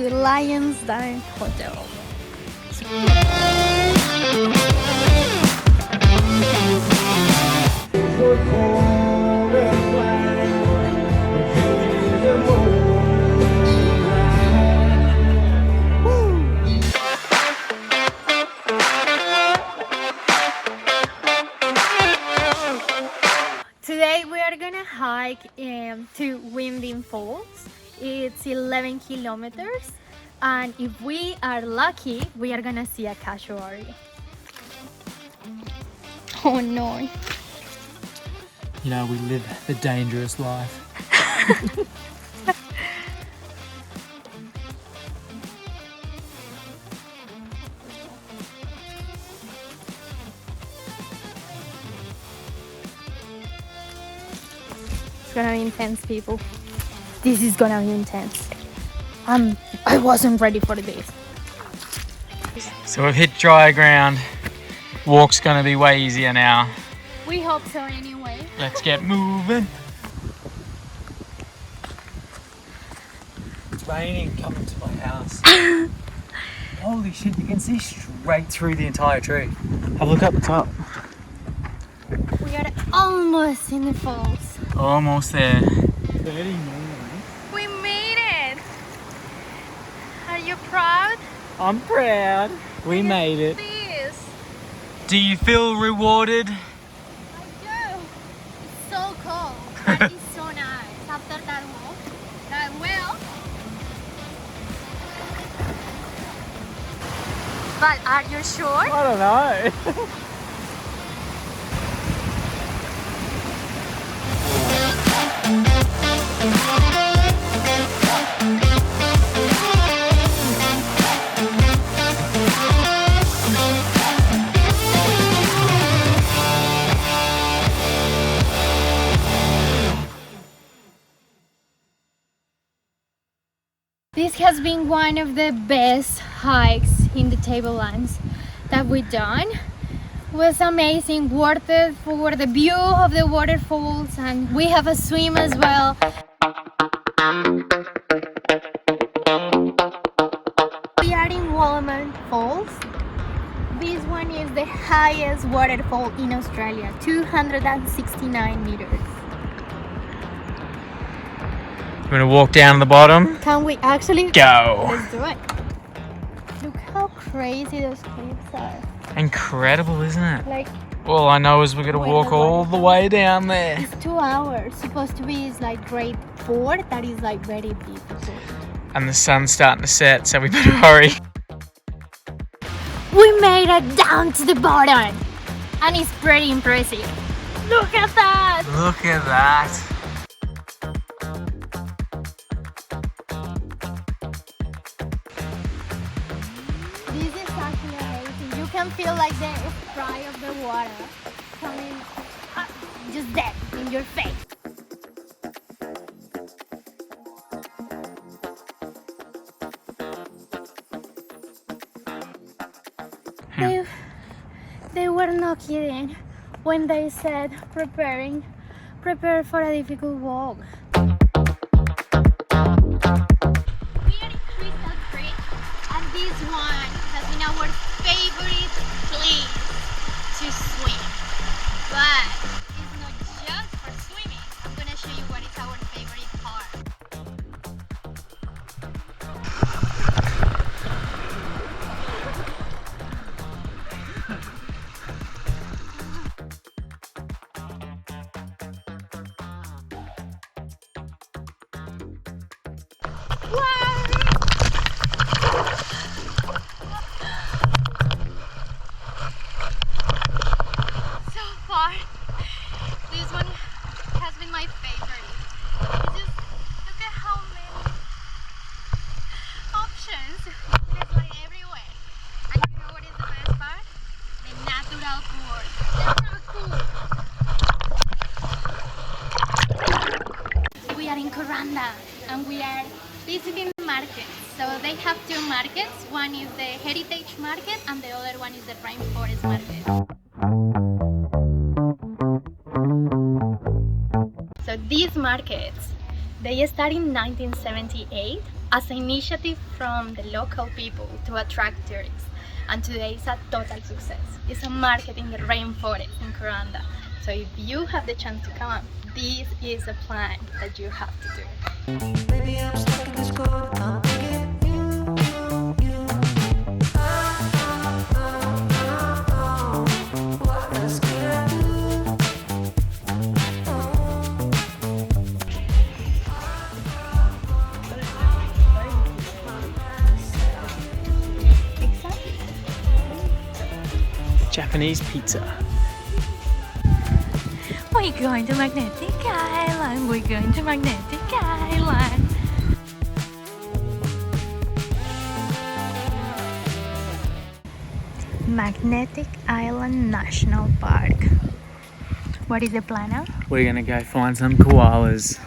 to the Lions Dine Hotel. Today we are gonna hike to Windin Falls. It's 11 kilometers, and if we are lucky, we are gonna see a cassowary. Oh no. You know, we live the dangerous life. It's gonna be intense, people. This is gonna be intense. I wasn't ready for this. So we've hit dry ground. Walk's gonna be way easier now. We hope so anyway. Let's get moving. It's raining coming to my house. Holy shit, you can see straight through the entire tree. Have a look up the top. We are almost in the falls. Almost there. 30 We made it! Are you proud? I'm proud. We made it. This. Do you feel rewarded? I do. It's so cold, but it's so nice after that walk. Well. But are you sure? I don't know. This has been one of the best hikes in the Tablelands that we've done. It was amazing, worth it for the view of the waterfalls, and we have a swim as well. We are in Wallaman Falls. This one is the highest waterfall in Australia, 269 meters. I'm gonna walk down to the bottom. Can we actually Go. Let's do it. Look how crazy those cliffs are. Incredible, isn't it? Like, All I know is we're gonna walk all the way down there. it's 2 hours. Supposed to be is like grade 4. That is like very beautiful. And the sun's starting to set, so we better hurry. We made it down to the bottom, and it's pretty impressive. Look at that! Look at that. This is actually amazing. You can feel like the spray of the water coming up, just there in your face. They were not kidding when they said prepare for a difficult walk. We are in Crystal Creek, and this one has been our favorite place to swim. But it's not just for swimming. I'm gonna show you what is our favorite part. So far, this one has been my favorite. It's just, look at how many options. It's like everywhere. And you know what is the best part? The natural course. We are in Kuranda, and we are visiting markets. So they have 2 markets. One is the Heritage Market, and the other one is the Rainforest Market. So these markets, they started in 1978, as an initiative from the local people to attract tourists. And today is a total success. It's a market in the rainforest in Kuranda. So if you have the chance to come, this is a plan that you have to do. Baby, I'm stuck in this cold, can't get you. What else could I do? Exactly. Japanese pizza. We're going to Magnetic Island. We're going to Magnetic Island. Magnetic Island National Park. What is the plan now? We're gonna go find some koalas.